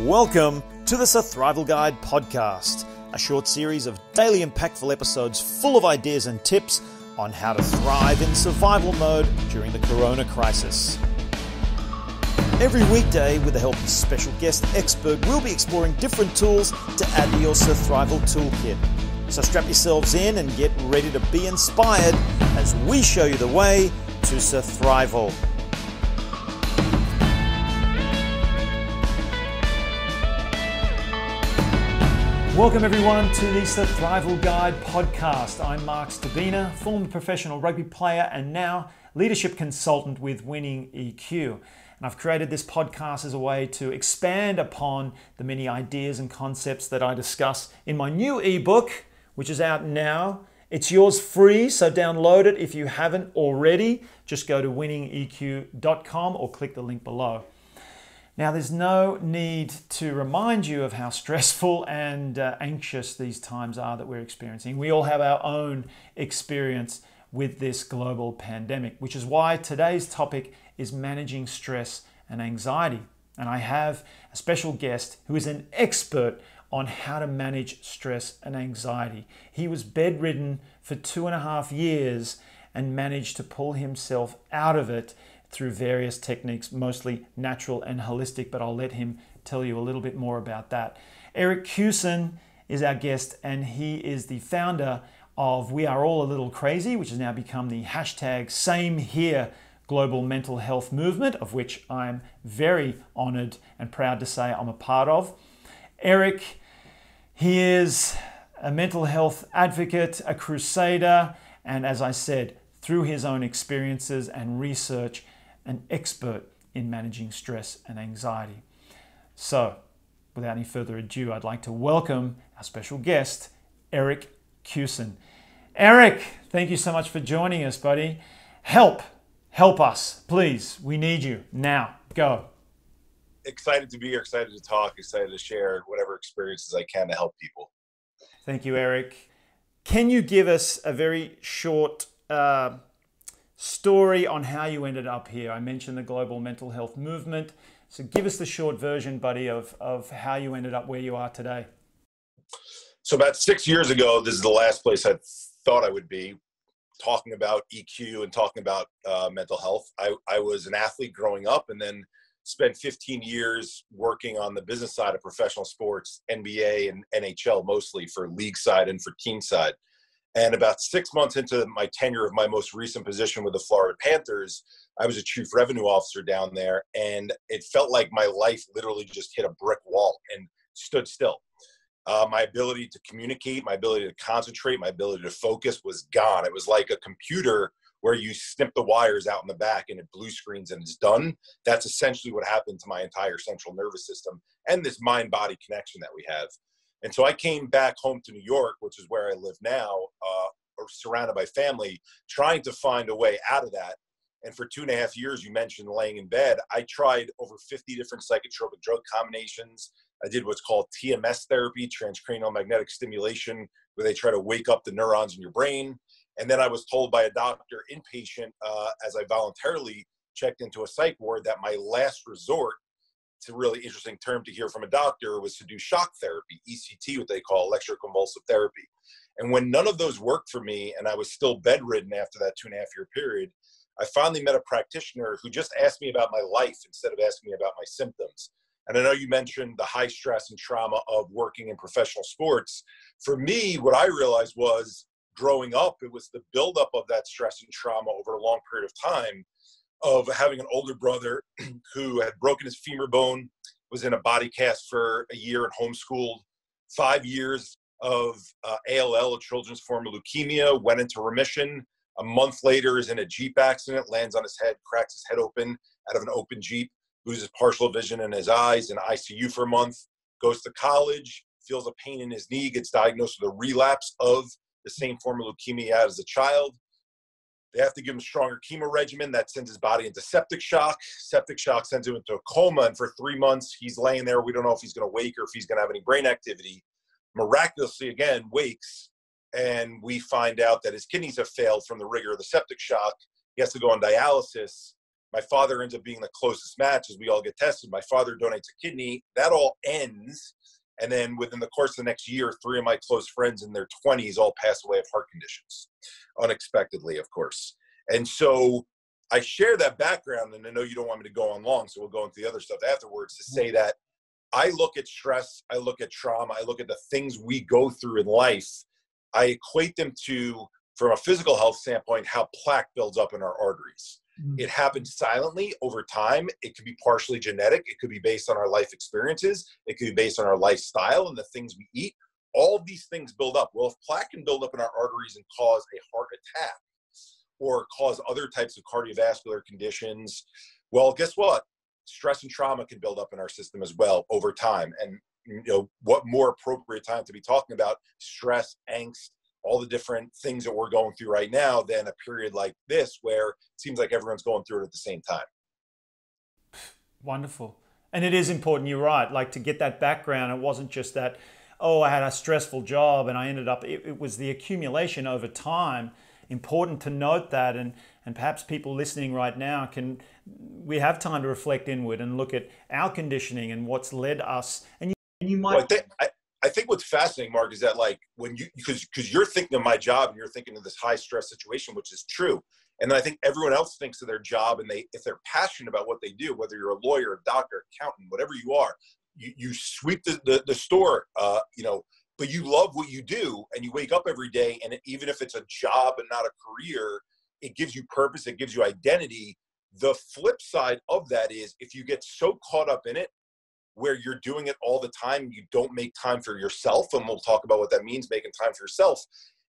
Welcome to the Sur-thrival Guide podcast, a short series of daily impactful episodes full of ideas and tips on how to thrive in survival mode during the corona crisis. Every weekday, with the help of a special guest expert, we'll be exploring different tools to add to your Sur-thrival toolkit. So strap yourselves in and get ready to be inspired as we show you the way to Sur-thrival. Welcome everyone to the Sur-thrival Guide podcast. I'm Mark Stabina, former professional rugby player and now leadership consultant with Winning EQ. And I've created this podcast as a way to expand upon the many ideas and concepts that I discuss in my new ebook, which is out now. It's yours free, so download it if you haven't already. Just go to winningeq.com or click the link below. Now, there's no need to remind you of how stressful and anxious these times are that we're experiencing. We all have our own experience with this global pandemic, which is why today's topic is managing stress and anxiety. And I have a special guest who is an expert on how to manage stress and anxiety. He was bedridden for 2.5 years and managed to pull himself out of it through various techniques, mostly natural and holistic, but I'll let him tell you a little bit more about that. Eric Kussin is our guest, and he is the founder of We Are All a Little Crazy, which has now become the hashtag Same Here global mental health movement, of which I'm very honored and proud to say I'm a part of. Eric, he is a mental health advocate, a crusader, and as I said, through his own experiences and research, an expert in managing stress and anxiety. So, without any further ado, I'd like to welcome our special guest, Eric Kussin. Eric, thank you so much for joining us, buddy. Help us, please. We need you now. Go. Excited to be here, excited to talk, excited to share whatever experiences I can to help people. Thank you, Eric. Can you give us a very short story on how you ended up here? I mentioned the global mental health movement. So give us the short version, buddy, of how you ended up where you are today. So about 6 years ago, this is the last place I thought I would be, talking about EQ and talking about mental health. I was an athlete growing up and then spent 15 years working on the business side of professional sports, NBA and NHL mostly, for league side and for team side. And about 6 months into my tenure of my most recent position with the Florida Panthers, I was a chief revenue officer down there, and it felt like my life literally just hit a brick wall and stood still. My ability to communicate, my ability to concentrate, my ability to focus was gone. It was like a computer where you snip the wires out in the back and it blue screens and it's done. That's essentially what happened to my entire central nervous system and this mind-body connection that we have. And so I came back home to New York, which is where I live now, surrounded by family, trying to find a way out of that. And for 2.5 years, you mentioned laying in bed, I tried over 50 different psychotropic drug combinations. I did what's called TMS therapy, transcranial magnetic stimulation, where they try to wake up the neurons in your brain. And then I was told by a doctor inpatient, as I voluntarily checked into a psych ward, that my last resort, it's a really interesting term to hear from a doctor, was to do shock therapy, ECT, what they call electroconvulsive therapy. And when none of those worked for me and I was still bedridden after that 2.5-year period, I finally met a practitioner who just asked me about my life instead of asking me about my symptoms. And I know you mentioned the high stress and trauma of working in professional sports. For me, what I realized was growing up, it was the buildup of that stress and trauma over a long period of time, of having an older brother who had broken his femur bone, was in a body cast for a year and homeschooled, 5 years of ALL, a children's form of leukemia, went into remission. A month later is in a Jeep accident, lands on his head, cracks his head open out of an open Jeep, loses partial vision in his eyes, in ICU for a month, goes to college, feels a pain in his knee, gets diagnosed with a relapse of the same form of leukemia he had as a child. They have to give him a stronger chemo regimen that sends his body into septic shock. Septic shock sends him into a coma, and for 3 months, he's laying there. We don't know if he's going to wake or if he's going to have any brain activity. Miraculously, again, wakes, and we find out that his kidneys have failed from the rigor of the septic shock. He has to go on dialysis. My father ends up being the closest match as we all get tested. My father donates a kidney. That all ends. And then within the course of the next year, 3 of my close friends in their 20s all pass away of heart conditions, unexpectedly, of course. And so I share that background, and I know you don't want me to go on long, so we'll go into the other stuff afterwards, to say that I look at stress, I look at trauma, I look at the things we go through in life. I equate them to, from a physical health standpoint, how plaque builds up in our arteries. It happens silently over time. It could be partially genetic. It could be based on our life experiences. It could be based on our lifestyle and the things we eat. All of these things build up. Well, if plaque can build up in our arteries and cause a heart attack or cause other types of cardiovascular conditions, well, guess what? Stress and trauma can build up in our system as well over time. And what more appropriate time to be talking about stress, angst, all the different things that we're going through right now than a period like this where it seems like everyone's going through it at the same time. Wonderful. And it is important, you're right, like to get that background. It wasn't just that, oh, I had a stressful job and I ended up, it was the accumulation over time. Important to note that, and perhaps people listening right now we have time to reflect inward and look at our conditioning and what's led us. And you might... Well, I think what's fascinating, Mark, is that like when because you're thinking of my job and you're thinking of this high stress situation, which is true. And then I think everyone else thinks of their job, and if they're passionate about what they do, whether you're a lawyer, a doctor, accountant, whatever you are, you sweep the store, but you love what you do and you wake up every day. And even if it's a job and not a career, it gives you purpose. It gives you identity. The flip side of that is if you get so caught up in it, where you're doing it all the time, you don't make time for yourself. And we'll talk about what that means, making time for yourself.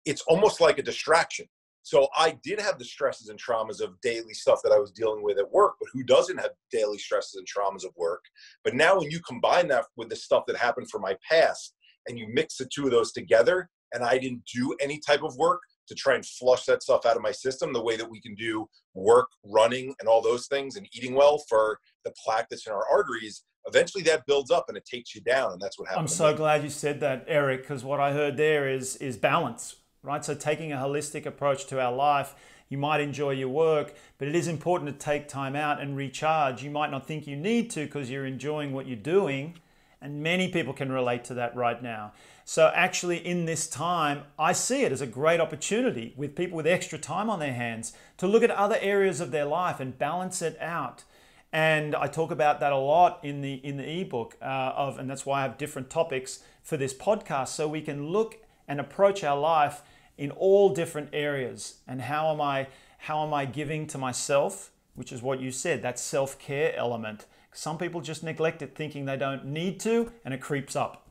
It's almost like a distraction. So I did have the stresses and traumas of daily stuff that I was dealing with at work, but who doesn't have daily stresses and traumas of work? But now when you combine that with the stuff that happened from my past and you mix the two of those together, and I didn't do any type of work to try and flush that stuff out of my system the way that we can do work, running, and all those things, and eating well for the plaque that's in our arteries, eventually that builds up and it takes you down, and that's what happens. I'm so glad you said that, Eric, because what I heard there is balance, right? So taking a holistic approach to our life. You might enjoy your work, but it is important to take time out and recharge. You might not think you need to because you're enjoying what you're doing, and many people can relate to that right now. So actually in this time, I see it as a great opportunity with people with extra time on their hands to look at other areas of their life and balance it out. And I talk about that a lot in the ebook and that's why I have different topics for this podcast, so we can look and approach our life in all different areas. And how am I giving to myself, which is what you said, that self-care element. Some people just neglect it thinking they don't need to, and it creeps up.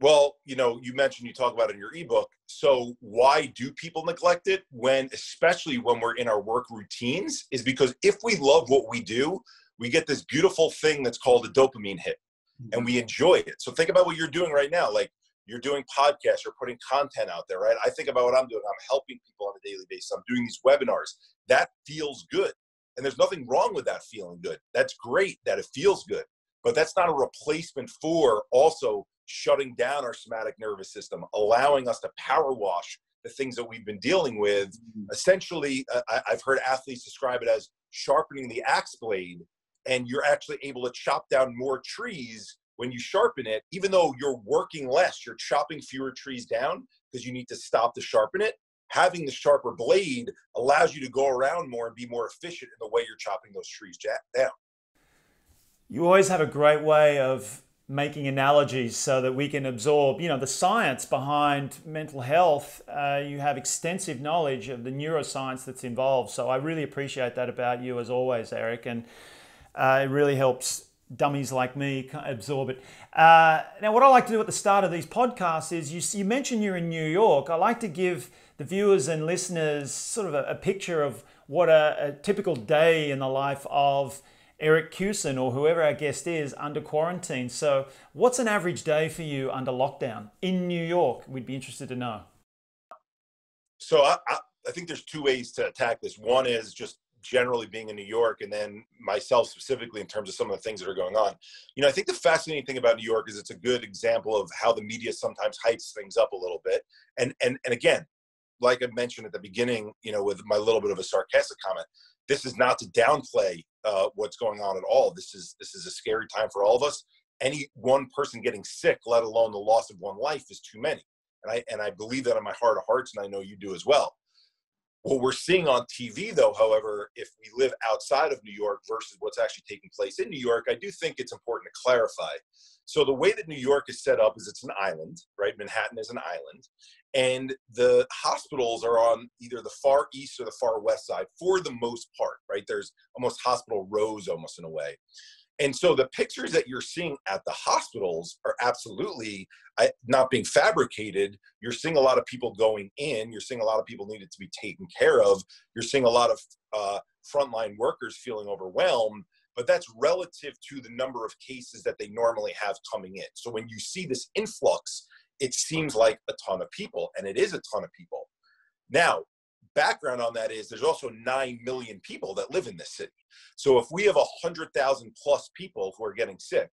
Well, you mentioned, you talk about it in your ebook. So why do people neglect it especially when we're in our work routines, is because if we love what we do, we get this beautiful thing that's called a dopamine hit, and we enjoy it. So think about what you're doing right now. Like you're doing podcasts, you're putting content out there, right? I think about what I'm doing. I'm helping people on a daily basis. I'm doing these webinars. That feels good. And there's nothing wrong with that feeling good. That's great that it feels good, but that's not a replacement for also shutting down our somatic nervous system, allowing us to power wash the things that we've been dealing with. Essentially, I've heard athletes describe it as sharpening the axe blade, and you're actually able to chop down more trees when you sharpen it. Even though you're working less, you're chopping fewer trees down because you need to stop to sharpen it. Having the sharper blade allows you to go around more and be more efficient in the way you're chopping those trees down. You always have a great way of making analogies so that we can absorb, the science behind mental health. You have extensive knowledge of the neuroscience that's involved. So I really appreciate that about you, as always, Eric. And it really helps dummies like me absorb it. Now, what I like to do at the start of these podcasts is you mentioned you're in New York. I like to give the viewers and listeners sort of a picture of what a typical day in the life of Eric Kussin, or whoever our guest is, under quarantine. So what's an average day for you under lockdown in New York? We'd be interested to know. So I think there's two ways to attack this. One is just generally being in New York, and then myself specifically in terms of some of the things that are going on. I think the fascinating thing about New York is it's a good example of how the media sometimes hypes things up a little bit. And again, like I mentioned at the beginning, with my little bit of a sarcastic comment, this is not to downplay what's going on at all. This is a scary time for all of us. Any one person getting sick, let alone the loss of one life, is too many. And I believe that in my heart of hearts, and I know you do as well. What we're seeing on TV, though, however, if we live outside of New York versus what's actually taking place in New York, I do think it's important to clarify. So the way that New York is set up is it's an island, right? Manhattan is an island. And the hospitals are on either the far east or the far west side for the most part, right? There's almost hospital rows almost in a way. And so the pictures that you're seeing at the hospitals are absolutely not being fabricated. You're seeing a lot of people going in. You're seeing a lot of people needed to be taken care of. You're seeing a lot of frontline workers feeling overwhelmed, but that's relative to the number of cases that they normally have coming in. So when you see this influx, it seems like a ton of people, and it is a ton of people. Now, background on that is there's also 9 million people that live in this city. So if we have 100,000 plus people who are getting sick,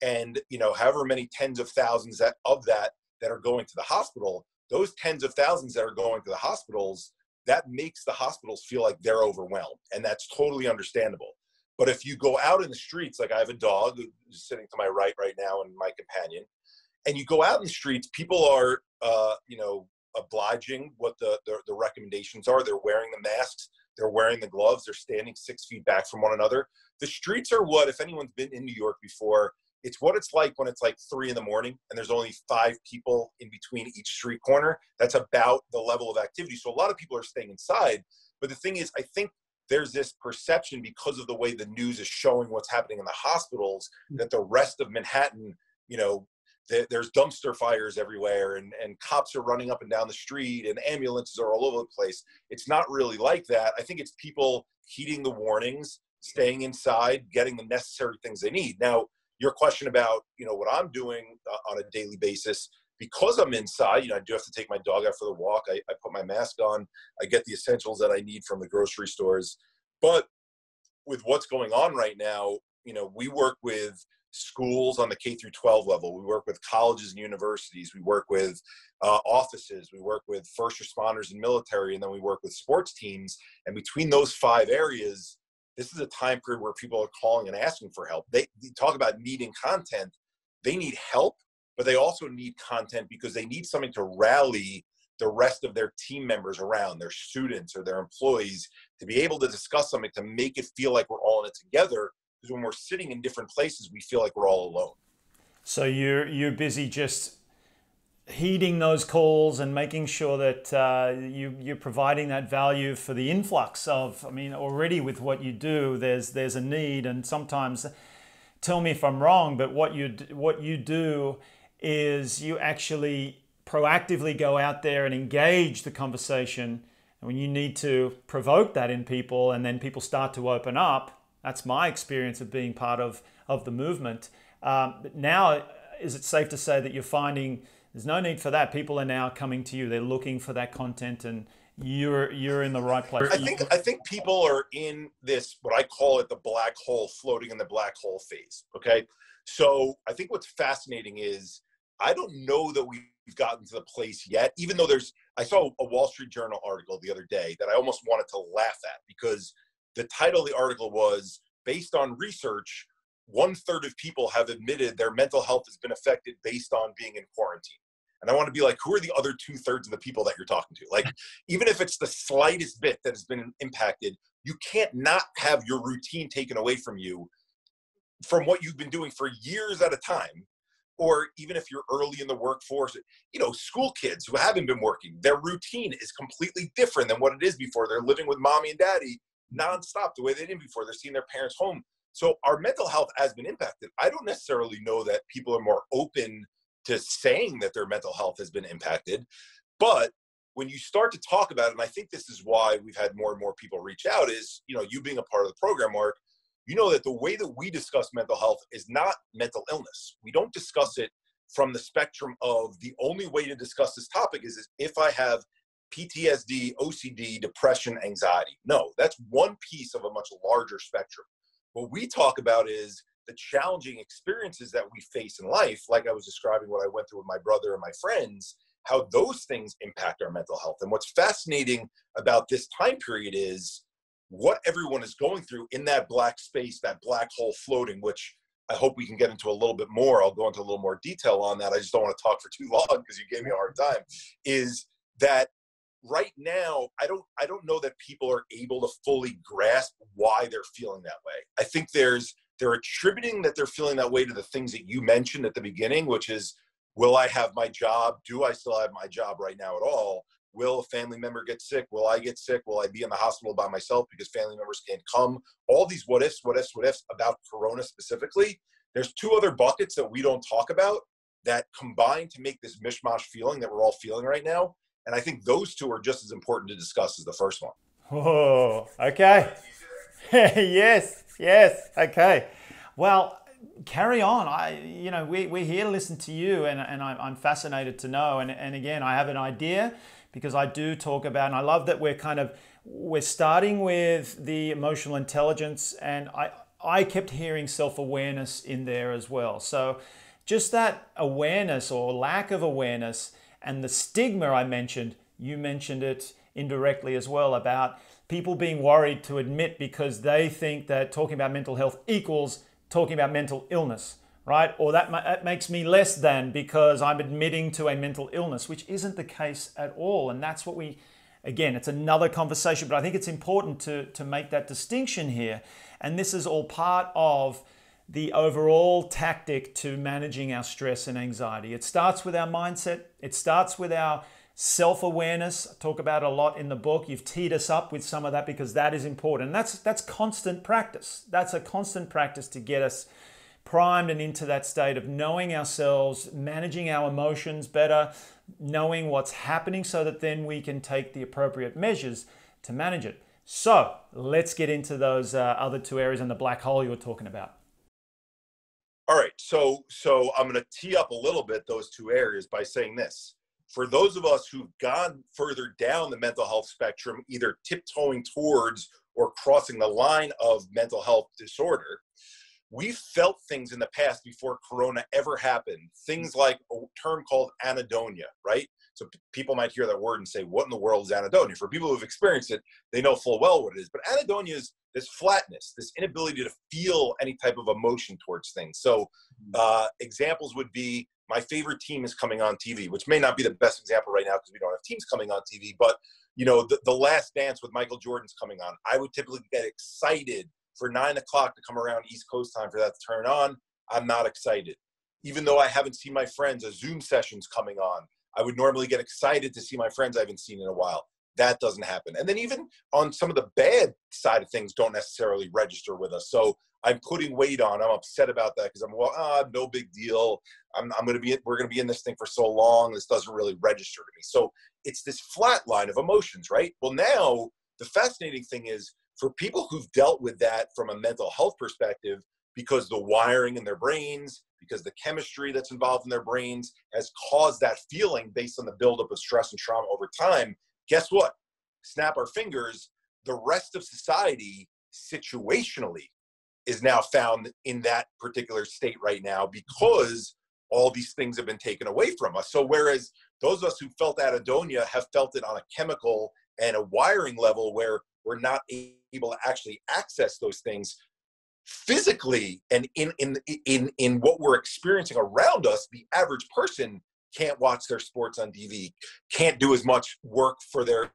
and however many tens of thousands that are going to the hospital, those tens of thousands that are going to the hospitals, that makes the hospitals feel like they're overwhelmed, and that's totally understandable. But if you go out in the streets, like I have a dog who's sitting to my right now and my companion, and you go out in the streets, people are obliging what the recommendations are. They're wearing the masks, they're wearing the gloves, they're standing 6 feet back from one another. The streets are what, if anyone's been in New York before, it's what it's like when it's like 3 in the morning and there's only 5 people in between each street corner. That's about the level of activity. So a lot of people are staying inside. But the thing is, I think there's this perception because of the way the news is showing what's happening in the hospitals, that the rest of Manhattan, there's dumpster fires everywhere and cops are running up and down the street and ambulances are all over the place. It's not really like that. I think it's people heeding the warnings, staying inside, getting the necessary things they need. Now, your question about, what I'm doing on a daily basis, because I'm inside, I do have to take my dog out for the walk. I put my mask on. I get the essentials that I need from the grocery stores. But with what's going on right now, we work with schools on the K through 12 level. We work with colleges and universities. We work with offices. We work with first responders and military, and then we work with sports teams. And between those 5 areas, this is a time period where people are calling and asking for help. They talk about needing content. They need help, but they also need content because they need something to rally the rest of their team members around, their students or their employees, to be able to discuss something to make it feel like we're all in it together. Because when we're sitting in different places, we feel like we're all alone. So you're busy just heeding those calls and making sure that you're providing that value for the influx of, already with what you do, there's a need. And sometimes, tell me if I'm wrong, but what you do is you actually proactively go out there and engage the conversation. And when you need to provoke that in people and then people start to open up, that's my experience of being part of the movement. But now, is it safe to say that you're finding there's no need for that? People are now coming to you. They're looking for that content, and you're in the right place. I think people are in this, what I call it, the black hole, floating in the black hole phase. Okay, so I think what's fascinating is I don't know that we've gotten to the place yet. Even though I saw a Wall Street Journal article the other day that I almost wanted to laugh at, because the title of the article was, based on research, 1/3 of people have admitted their mental health has been affected based on being in quarantine. And I want to be like, who are the other 2/3 of the people that you're talking to? Like, even if it's the slightest bit that has been impacted, you can't not have your routine taken away from you from what you've been doing for years at a time. Or even if you're early in the workforce, school kids who haven't been working, their routine is completely different than what it is before. They're living with mommy and daddy nonstop the way they did before. They're seeing their parents home. So our mental health has been impacted. I don't necessarily know that people are more open to saying that their mental health has been impacted. But when you start to talk about it, and I think this is why we've had more and more people reach out, is, you being a part of the program, Mark, that the way that we discuss mental health is not mental illness. We don't discuss it from the spectrum of the only way to discuss this topic is if I have PTSD, OCD, depression, anxiety. No, that's one piece of a much larger spectrum. What we talk about is the challenging experiences that we face in life, like I was describing what I went through with my brother and my friends, how those things impact our mental health. And what's fascinating about this time period is what everyone is going through in that black space, that black hole floating, which I hope we can get into a little bit more. I'll go into a little more detail on that. I just don't want to talk for too long because you gave me a hard time. Is that right now, I don't know that people are able to fully grasp why they're feeling that way. I think they're attributing that they're feeling that way to the things that you mentioned at the beginning, which is, will I have my job? Do I still have my job right now at all? Will a family member get sick? Will I get sick? Will I be in the hospital by myself because family members can't come? All these what ifs about Corona specifically. There's two other buckets that we don't talk about that combine to make this mishmash feeling that we're all feeling right now. And I think those two are just as important to discuss as the first one. Oh, okay. Yes, okay. Well, carry on. We're here to listen to you, and I'm fascinated to know. And again, I have an idea because I do talk about, and I love that we're starting with the emotional intelligence, and I kept hearing self-awareness in there as well. So just that awareness or lack of awareness and the stigma I mentioned, you mentioned it indirectly as well, about people being worried to admit because they think that talking about mental health equals talking about mental illness, right? Or that makes me less than because I'm admitting to a mental illness, which isn't the case at all. And that's what again, it's another conversation, but I think it's important to make that distinction here. And this is all part of the overall tactic to managing our stress and anxiety. It starts with our mindset. It starts with our self-awareness. I talk about it a lot in the book. You've teed us up with some of that because that is important. And that's constant practice. That's a constant practice to get us primed and into that state of knowing ourselves, managing our emotions better, knowing what's happening so that then we can take the appropriate measures to manage it. So let's get into those other two areas in the black hole you were talking about. All right, so I'm going to tee up a little bit those two areas by saying this. For those of us who've gone further down the mental health spectrum, either tiptoeing towards or crossing the line of mental health disorder, we felt things in the past before Corona ever happened. Things like a term called anhedonia, right? So people might hear that word and say, what in the world is anhedonia? For people who've experienced it, they know full well what it is. But anhedonia is this flatness, this inability to feel any type of emotion towards things. So examples would be, my favorite team is coming on TV, which may not be the best example right now because we don't have teams coming on TV, but the Last Dance with Michael Jordan's coming on. I would typically get excited for 9 o'clock to come around East Coast time for that to turn on. I'm not excited. Even though I haven't seen my friends, a Zoom session's coming on. I would normally get excited to see my friends I haven't seen in a while. That doesn't happen. And then even on some of the bad side of things don't necessarily register with us. So I'm putting weight on. I'm upset about that because no big deal. We're going to be in this thing for so long. This doesn't really register to me. So it's this flat line of emotions, right? Well, now the fascinating thing is for people who've dealt with that from a mental health perspective, because the wiring in their brains, because the chemistry that's involved in their brains has caused that feeling based on the buildup of stress and trauma over time. Guess what? Snap our fingers. The rest of society situationally is now found in that particular state right now because all these things have been taken away from us. So whereas those of us who felt anhedonia have felt it on a chemical and a wiring level where we're not able to actually access those things physically and in what we're experiencing around us, the average person can't watch their sports on TV, can't do as much work for their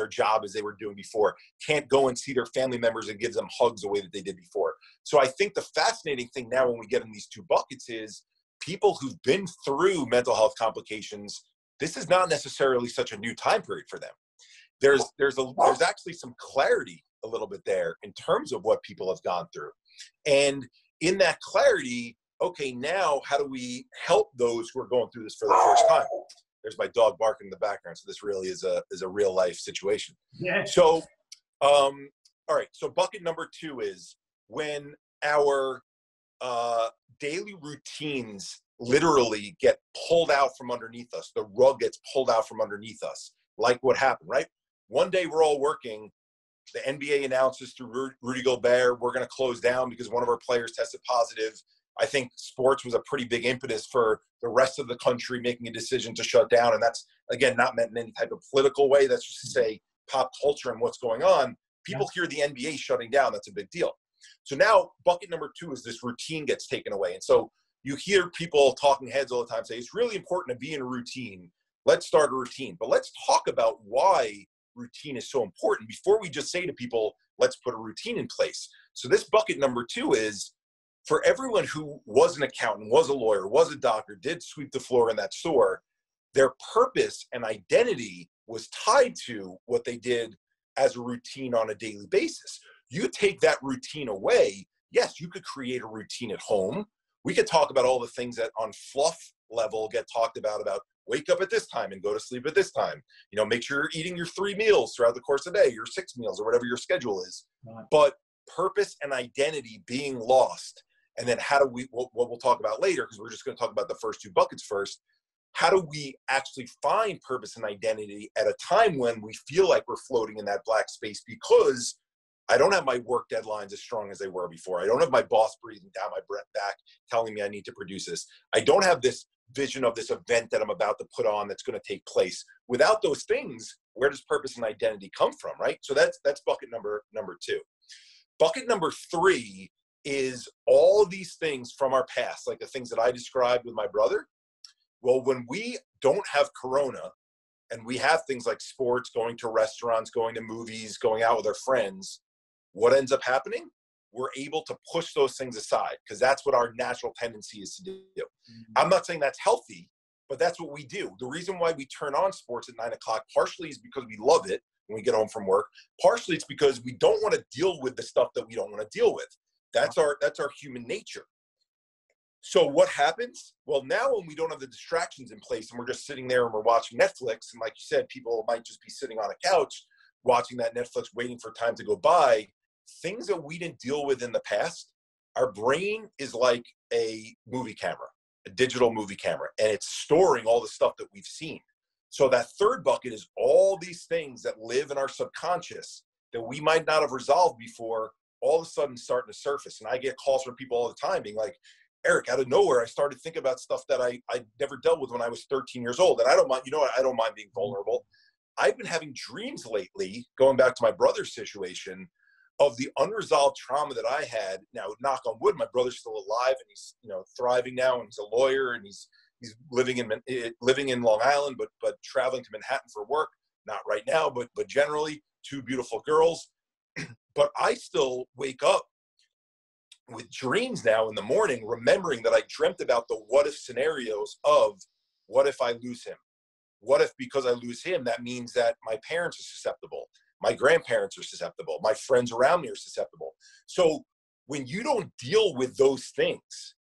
job as they were doing before, can't go and see their family members and give them hugs the way that they did before. So I think the fascinating thing now when we get in these two buckets is people who've been through mental health complications, this is not necessarily such a new time period for them. There's actually some clarity a little bit there in terms of what people have gone through. And in that clarity, okay, now how do we help those who are going through this for the first time? There's my dog barking in the background. So this really is a real life situation. Yeah. So, all right. So bucket number 2 is when our daily routines literally get pulled out from underneath us. The rug gets pulled out from underneath us. Like what happened, right? One day we're all working. The NBA announces through Rudy Gobert, we're going to close down because one of our players tested positive. I think sports was a pretty big impetus for the rest of the country making a decision to shut down. And that's, again, not meant in any type of political way. That's just to say pop culture and what's going on. people hear the NBA shutting down, that's a big deal. So now bucket number 2 is this routine gets taken away. And so you hear people, talking heads all the time, say it's really important to be in a routine. Let's start a routine. But let's talk about why routine is so important before we just say to people, let's put a routine in place. So this bucket number 2 is for everyone who was an accountant, was a lawyer, was a doctor, did sweep the floor in that store, their purpose and identity was tied to what they did as a routine on a daily basis. You take that routine away, yes, you could create a routine at home. We could talk about all the things that on fluff level get talked about wake up at this time and go to sleep at this time. You know, make sure you're eating your 3 meals throughout the course of the day, your 6 meals or whatever your schedule is. Right. But purpose and identity being lost. And then how do we, what we'll talk about later, because we're just going to talk about the first 2 buckets first. How do we actually find purpose and identity at a time when we feel like we're floating in that black space because I don't have my work deadlines as strong as they were before. I don't have my boss breathing down my back telling me I need to produce this. I don't have this vision of this event that I'm about to put on that's going to take place. Without those things, where does purpose and identity come from, right? So that's bucket number 2. Bucket number 3 is all these things from our past, like the things that I described with my brother. Well, when we don't have Corona and we have things like sports, going to restaurants, going to movies, going out with our friends, what ends up happening? We're able to push those things aside because that's what our natural tendency is to do. Mm-hmm. I'm not saying that's healthy, but that's what we do. The reason why we turn on sports at 9 o'clock partially is because we love it when we get home from work. Partially it's because we don't want to deal with the stuff that we don't want to deal with. That's our human nature. So what happens? Well, now when we don't have the distractions in place and we're just sitting there and we're watching Netflix, and like you said, people might just be sitting on a couch watching that Netflix, waiting for time to go by, things that we didn't deal with in the past, our brain is like a movie camera, a digital movie camera, and it's storing all the stuff that we've seen. So that third bucket is all these things that live in our subconscious that we might not have resolved before, all of a sudden starting to surface. And I get calls from people all the time being like, Eric, out of nowhere, I started thinking about stuff that I never dealt with when I was 13 years old. And I don't mind, you know what, I don't mind being vulnerable. I've been having dreams lately, going back to my brother's situation, of the unresolved trauma that I had. Now, knock on wood, my brother's still alive and he's, you know, thriving now, and he's a lawyer, and he's living in Long Island, but traveling to Manhattan for work. Not right now, but generally, 2 beautiful girls. But I still wake up with dreams now in the morning, remembering that I dreamt about the what if scenarios of what if I lose him? What if because I lose him, that means that my parents are susceptible, my grandparents are susceptible, my friends around me are susceptible. So when you don't deal with those things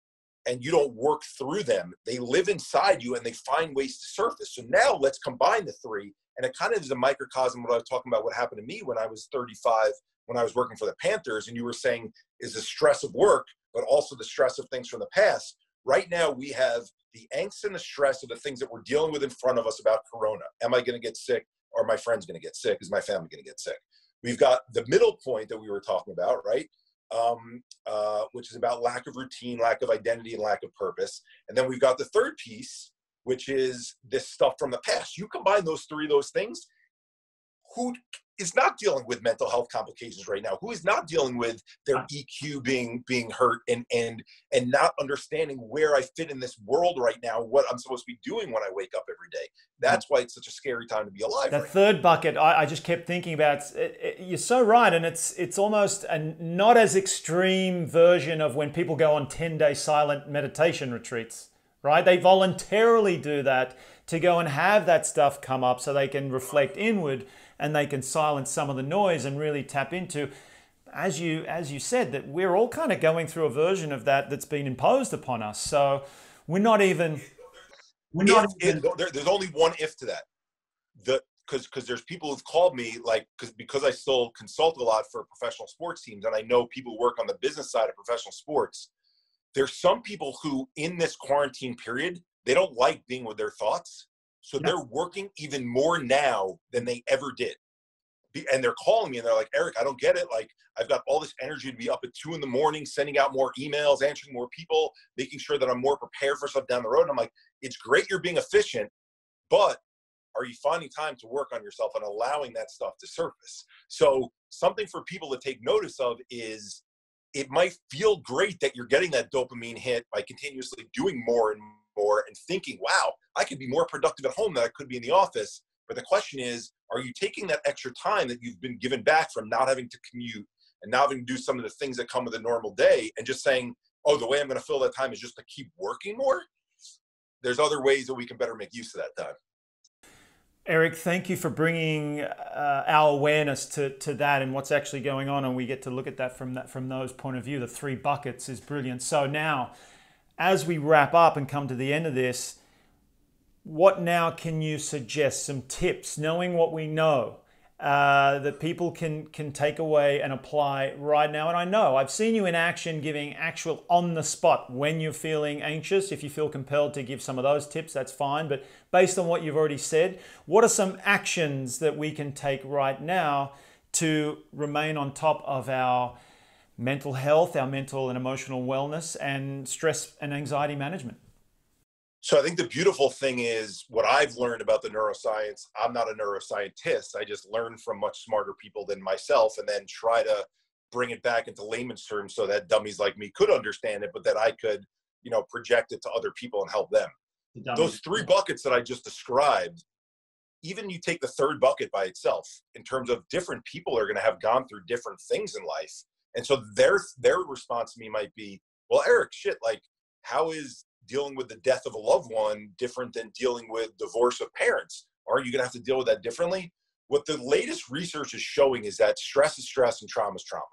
and you don't work through them, they live inside you and they find ways to surface. So now let's combine the 3. And it kind of is a microcosm of what I was talking about, what happened to me when I was 35, when I was working for the Panthers. And you were saying is the stress of work, but also the stress of things from the past. Right now we have the angst and the stress of the things that we're dealing with in front of us about Corona. Am I going to get sick? Or my friend's going to get sick? Is my family going to get sick? We've got the middle point that we were talking about, right? Which is about lack of routine, lack of identity, and lack of purpose. And then we've got the third piece, which is this stuff from the past. You combine those things, who is not dealing with mental health complications right now? Who is not dealing with their EQ being hurt and not understanding where I fit in this world right now, what I'm supposed to be doing when I wake up every day? That's why it's such a scary time to be alive. That third bucket, I just kept thinking about. You're so right, and it's almost a not as extreme version of when people go on 10-day silent meditation retreats, right? They voluntarily do that to go and have that stuff come up so they can reflect inward and they can silence some of the noise and really tap into, as you said, that we're all kind of going through a version of that that's been imposed upon us. So there's only one if to that. Because there's people who've called me, like, because I still consult a lot for professional sports teams, and I know people who work on the business side of professional sports. There's some people who, in this quarantine period, they don't like being with their thoughts. So they're working even more now than they ever did. And they're calling me and they're like, Eric, I don't get it. Like, I've got all this energy to be up at 2 a.m, sending out more emails, answering more people, making sure that I'm more prepared for stuff down the road. And I'm like, it's great you're being efficient, but are you finding time to work on yourself and allowing that stuff to surface? So something for people to take notice of is, it might feel great that you're getting that dopamine hit by continuously doing more and more and thinking, wow, I could be more productive at home than I could be in the office. But the question is, are you taking that extra time that you've been given back from not having to commute and not having to do some of the things that come with a normal day and just saying, oh, the way I'm going to fill that time is just to keep working more? There's other ways that we can better make use of that time. Eric, thank you for bringing our awareness to that and what's actually going on, and we get to look at that from those point of view. The 3 buckets is brilliant. So now, as we wrap up and come to the end of this, what now can you suggest, some tips, knowing what we know, that people can take away and apply right now? And I know I've seen you in action, giving actual on the spot when you're feeling anxious. If you feel compelled to give some of those tips, that's fine. But based on what you've already said, what are some actions that we can take right now to remain on top of our mental health, our mental and emotional wellness, and stress and anxiety management? So I think the beautiful thing is, what I've learned about the neuroscience, I'm not a neuroscientist. I just learn from much smarter people than myself and then try to bring it back into layman's terms so that dummies like me could understand it, but that I could, project it to other people and help them. Those 3 buckets that I just described, even you take the 3rd bucket by itself, in terms of different people are going to have gone through different things in life. And so their response to me might be, well, Eric, shit, like, how is dealing with the death of a loved one different than dealing with divorce of parents? Are you going to have to deal with that differently? What the latest research is showing is that stress is stress and trauma is trauma.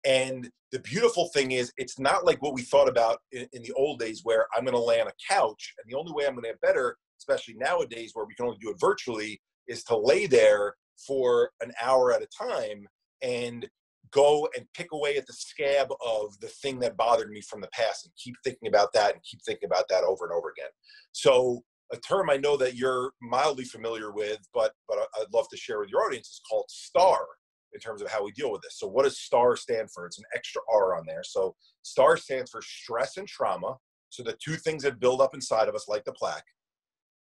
And the beautiful thing is, it's not like what we thought about in the old days, where I'm going to lay on a couch and the only way I'm going to get better, especially nowadays where we can only do it virtually, is to lay there for an hour at a time and go and pick away at the scab of the thing that bothered me from the past and keep thinking about that and keep thinking about that over and over again. So a term I know that you're mildly familiar with, but I'd love to share with your audience, is called STAR, in terms of how we deal with this. So what does STAR stand for? It's an extra R on there. So STAR stands for stress and trauma. So the 2 things that build up inside of us, like the plaque.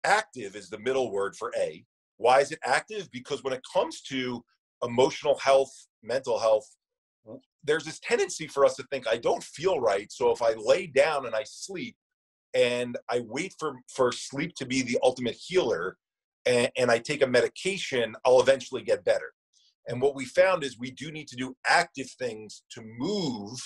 Active is the middle word for A. Why is it active? Because when it comes to emotional health, mental health, there's this tendency for us to think, I don't feel right, so if I lay down and I sleep and I wait for sleep to be the ultimate healer, and I take a medication, I'll eventually get better. And what we found is, we do need to do active things to move.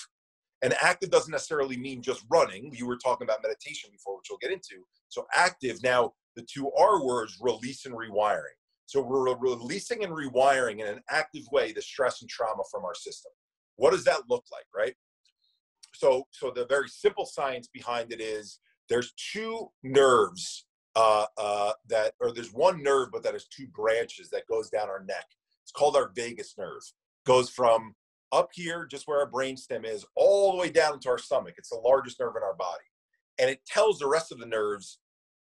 And active doesn't necessarily mean just running. You were talking about meditation before, which we'll get into. So active, now the 2 R words, release and rewiring. So we're releasing and rewiring in an active way the stress and trauma from our system. What does that look like, right? So the very simple science behind it is, there's 2 nerves there's 1 nerve, but that has 2 branches that goes down our neck. It's called our vagus nerve. Goes from up here, just where our brainstem is, all the way down into our stomach. It's the largest nerve in our body. And it tells the rest of the nerves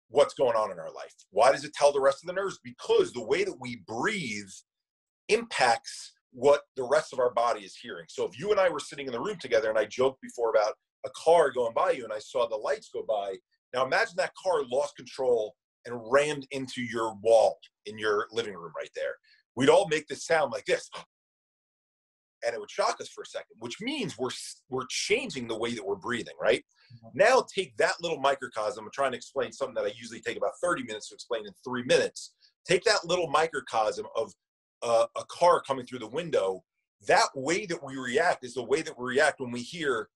what's going on in our life. Why does it tell the rest of the nerves? Because the way that we breathe impacts what the rest of our body is hearing. So if you and I were sitting in the room together, and I joked before about a car going by you and I saw the lights go by, now imagine that car lost control and rammed into your wall in your living room right there. We'd all make this sound like this, and it would shock us for a second, which means we're changing the way that we're breathing, right? Now take that little microcosm. I'm trying to explain something that I usually take about 30 minutes to explain in 3 minutes. Take that little microcosm of a car coming through the window. That way that we react is the way that we react when we hear,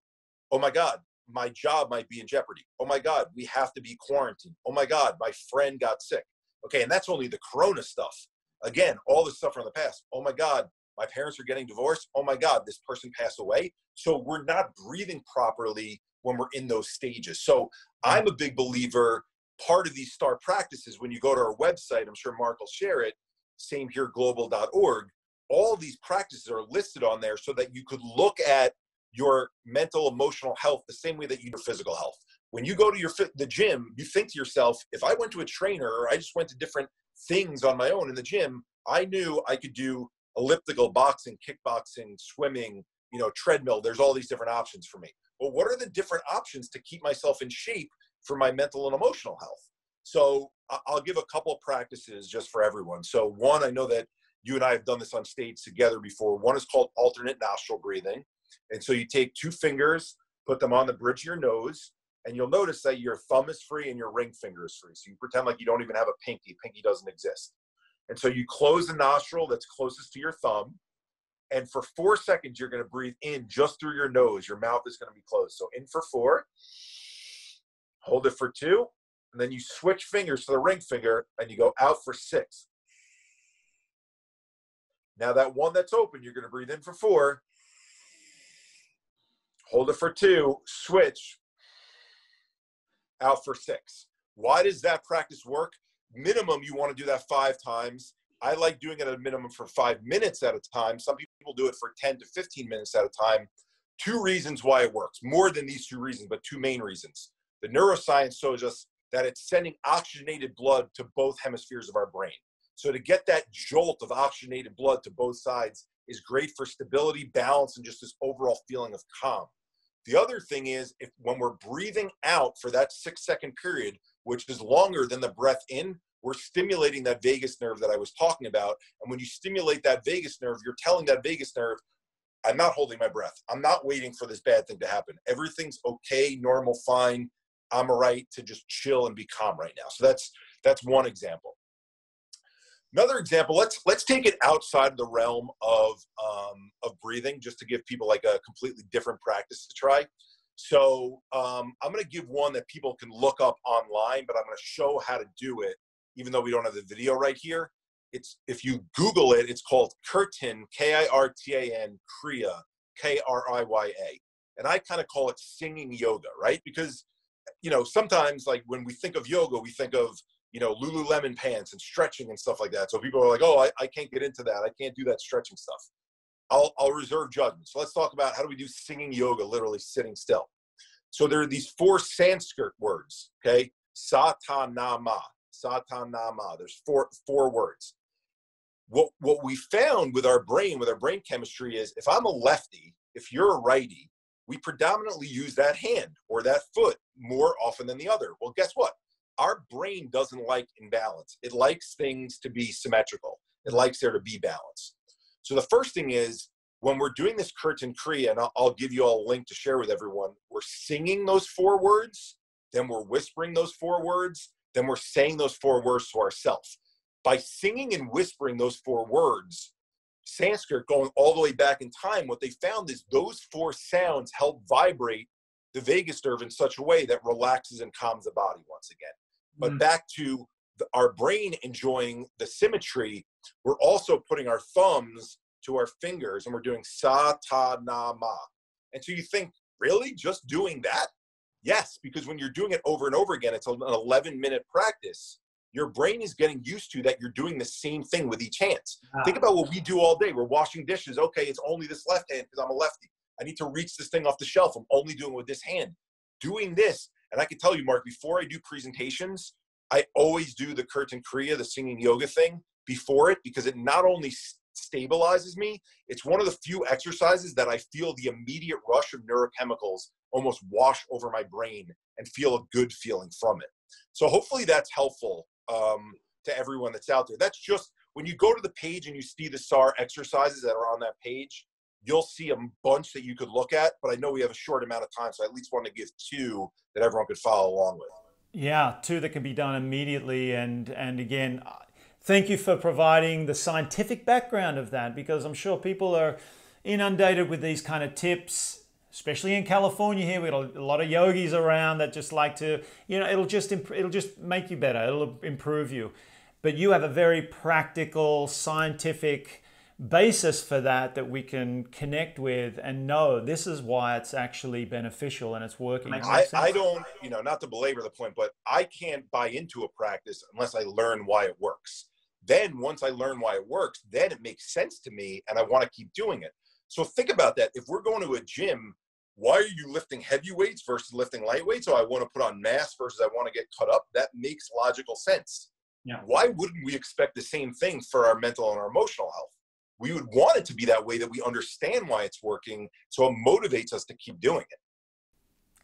oh my God, my job might be in jeopardy. Oh my God, we have to be quarantined. Oh my God, my friend got sick. Okay, and that's only the corona stuff. Again, all the stuff from the past. Oh my God, my parents are getting divorced. Oh my God, this person passed away. So we're not breathing properly when we're in those stages. So I'm a big believer, part of these STAR practices, when you go to our website, I'm sure Mark will share it, samehereglobal.org, all these practices are listed on there so that you could look at your mental, emotional health the same way that you do physical health. When you go to the gym, you think to yourself, if I went to a trainer or I just went to different things on my own in the gym, I knew I could do elliptical, boxing, kickboxing, swimming, treadmill. There's all these different options for me. But what are the different options to keep myself in shape for my mental and emotional health? So I'll give a couple of practices just for everyone. So one, I know that you and I have done this on stage together before. One is called alternate nostril breathing. And so you take 2 fingers, put them on the bridge of your nose, and you'll notice that your thumb is free and your ring finger is free. So you pretend like you don't even have a pinky. Pinky doesn't exist. And so you close the nostril that's closest to your thumb. And for 4 seconds, you're going to breathe in just through your nose. Your mouth is going to be closed. So in for 4, hold it for 2, and then you switch fingers to the ring finger and you go out for 6. Now that one that's open, you're going to breathe in for 4, hold it for 2, switch, out for 6. Why does that practice work? Minimum, you want to do that 5 times. I like doing it at a minimum for 5 minutes at a time. Some people do it for 10 to 15 minutes at a time. 2 reasons why it works, more than these 2 reasons, but 2 main reasons. The neuroscience shows us that it's sending oxygenated blood to both hemispheres of our brain. So to get that jolt of oxygenated blood to both sides is great for stability, balance, and just this overall feeling of calm. The other thing is, when we're breathing out for that 6-second period, which is longer than the breath in, we're stimulating that vagus nerve that I was talking about. And when you stimulate that vagus nerve, you're telling that vagus nerve, I'm not holding my breath. I'm not waiting for this bad thing to happen. Everything's okay, normal, fine. I'm all right to just chill and be calm right now. So that's one example. Another example, let's take it outside the realm of breathing, just to give people like a completely different practice to try. So I'm going to give one that people can look up online, but I'm going to show how to do it, even though we don't have the video right here. If you Google it, it's called Kirtan, Kirtan, Kriya, Kriya. And I kind of call it singing yoga, right? Because, sometimes like when we think of yoga, we think of, Lululemon pants and stretching and stuff like that. So people are like, oh, I can't get into that. I can't do that stretching stuff. I'll reserve judgment. So let's talk about how do we do singing yoga, literally sitting still. So there are these 4 Sanskrit words, okay? Satanama. There's four words. What we found with our brain chemistry is if I'm a lefty, if you're a righty, we predominantly use that hand or that foot more often than the other. Well, guess what? Our brain doesn't like imbalance. It likes things to be symmetrical. It likes there to be balance. So the first thing is when we're doing this Kirtan Kriya, and I'll give you all a link to share with everyone, we're singing those 4 words, then we're whispering those 4 words, then we're saying those 4 words to ourselves. By singing and whispering those 4 words, Sanskrit going all the way back in time, what they found is those 4 sounds help vibrate the vagus nerve in such a way that relaxes and calms the body once again. But back to our brain enjoying the symmetry, we're also putting our thumbs to our fingers and we're doing sa, ta, na, ma. And so you think, really? Just doing that? Yes, because when you're doing it over and over again, it's an 11-minute practice. Your brain is getting used to that you're doing the same thing with each hand. Think about what we do all day. We're washing dishes. Okay, it's only this left hand because I'm a lefty. I need to reach this thing off the shelf. I'm only doing it with this hand. Doing this, and I can tell you, Mark, before I do presentations, I always do the Kirtan Kriya, the singing yoga thing before it, because it not only stabilizes me, it's one of the few exercises that I feel the immediate rush of neurochemicals almost wash over my brain and feel a good feeling from it. So hopefully that's helpful to everyone that's out there. That's just, when you go to the page and you see the SAR exercises that are on that page, you'll see a bunch that you could look at, but I know we have a short amount of time, so I at least want to give 2 that everyone could follow along with. Yeah, 2 that can be done immediately. And again, thank you for providing the scientific background of that, because I'm sure people are inundated with these kind of tips, especially in California here. We've got a lot of yogis around that just like to, it'll just make you better. It'll improve you. But you have a very practical, scientific basis for that we can connect with and know this is why it's actually beneficial and it's working. I don't, not to belabor the point, but I can't buy into a practice unless I learn why it works. Then once I learn why it works, then it makes sense to me and I want to keep doing it. So think about that. If we're going to a gym, why are you lifting heavy weights versus lifting light weights? So I want to put on mass versus I want to get cut up. That makes logical sense. Yeah. Why wouldn't we expect the same thing for our mental and our emotional health? We would want it to be that way, that we understand why it's working, so it motivates us to keep doing it.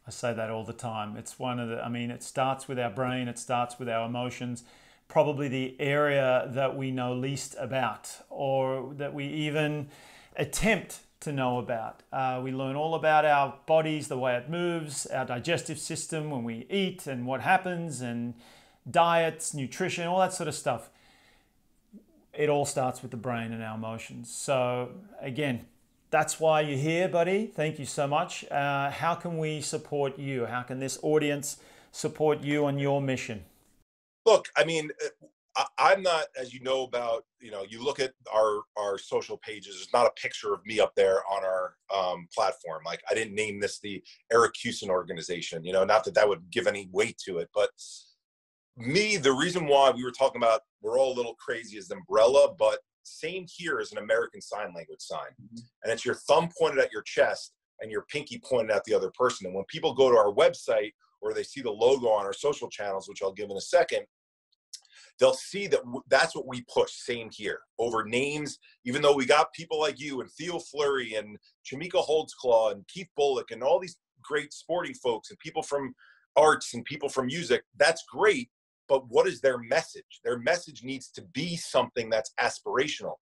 I say that all the time. It's one of the, I mean, it starts with our brain, it starts with our emotions, probably the area that we know least about, or that we even attempt to know about. We learn all about our bodies, the way it moves, our digestive system, when we eat and what happens, and diets, nutrition, all that sort of stuff. It all starts with the brain and our emotions. So again, that's why you're here, buddy. Thank you so much. How can we support you? How can this audience support you on your mission? Look, I mean, I'm not, as you know about, you look at our social pages, there's not a picture of me up there on our platform. Like, I didn't name this the Eric Kussin organization, not that that would give any weight to it. But me, the reason why we were talking about we're all a little crazy is the umbrella, but same here is an American Sign Language sign. And it's your thumb pointed at your chest and your pinky pointed at the other person. And when people go to our website or they see the logo on our social channels, which I'll give in a second, they'll see that that's what we push, same here, over names. Even though we got people like you and Theo Fleury and Chamika Holtzclaw and Keith Bullock and all these great sporting folks and people from arts and people from music, that's great. But what is their message? Their message needs to be something that's aspirational.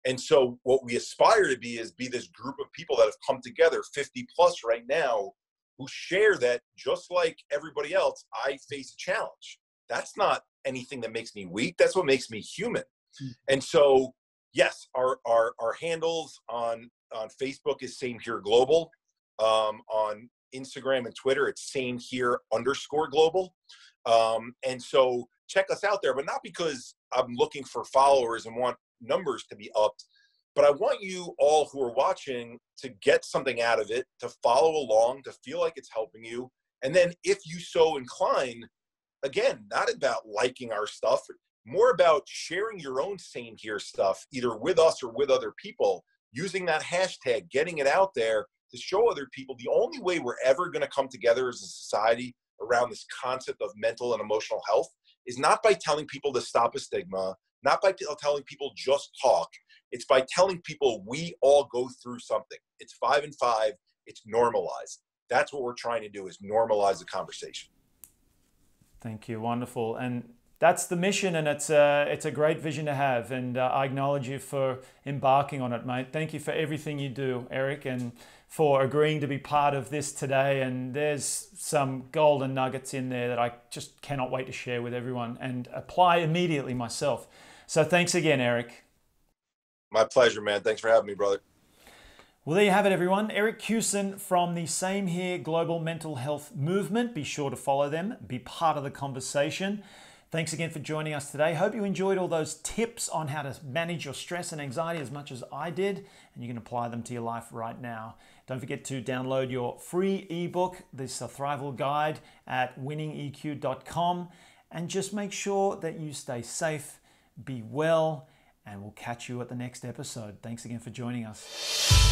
And so what we aspire to be is this group of people that have come together, 50 plus right now, who share that just like everybody else, I face a challenge. That's not anything that makes me weak. That's what makes me human. And so, yes, our handles on Facebook is Same Here Global. On Instagram and Twitter, it's Same Here _global. And so check us out there, but not because I'm looking for followers and want numbers to be upped, but I want you all who are watching to get something out of it, to follow along, to feel like it's helping you. And then if you so incline, again, not about liking our stuff, more about sharing your own Same Here stuff, either with us or with other people, using that hashtag, getting it out there to show other people the only way we're ever going to come together as a society around this concept of mental and emotional health is not by telling people to stop a stigma, not by telling people just talk. It's by telling people we all go through something. It's 5 and 5. It's normalized. That's what we're trying to do, is normalize the conversation. Thank you. Wonderful. And that's the mission, and it's a great vision to have. And I acknowledge you for embarking on it, mate. Thank you for everything you do, Eric, and for agreeing to be part of this today. And there's some golden nuggets in there that I just cannot wait to share with everyone and apply immediately myself. So thanks again, Eric. My pleasure, man. Thanks for having me, brother. Well, there you have it, everyone. Eric Kussin from the Same Here Global Mental Health Movement. Be sure to follow them, be part of the conversation. Thanks again for joining us today. Hope you enjoyed all those tips on how to manage your stress and anxiety as much as I did, and you can apply them to your life right now. Don't forget to download your free ebook, the Sur-thrival Guide, at winningeq.com, and just make sure that you stay safe, be well, and we'll catch you at the next episode. Thanks again for joining us.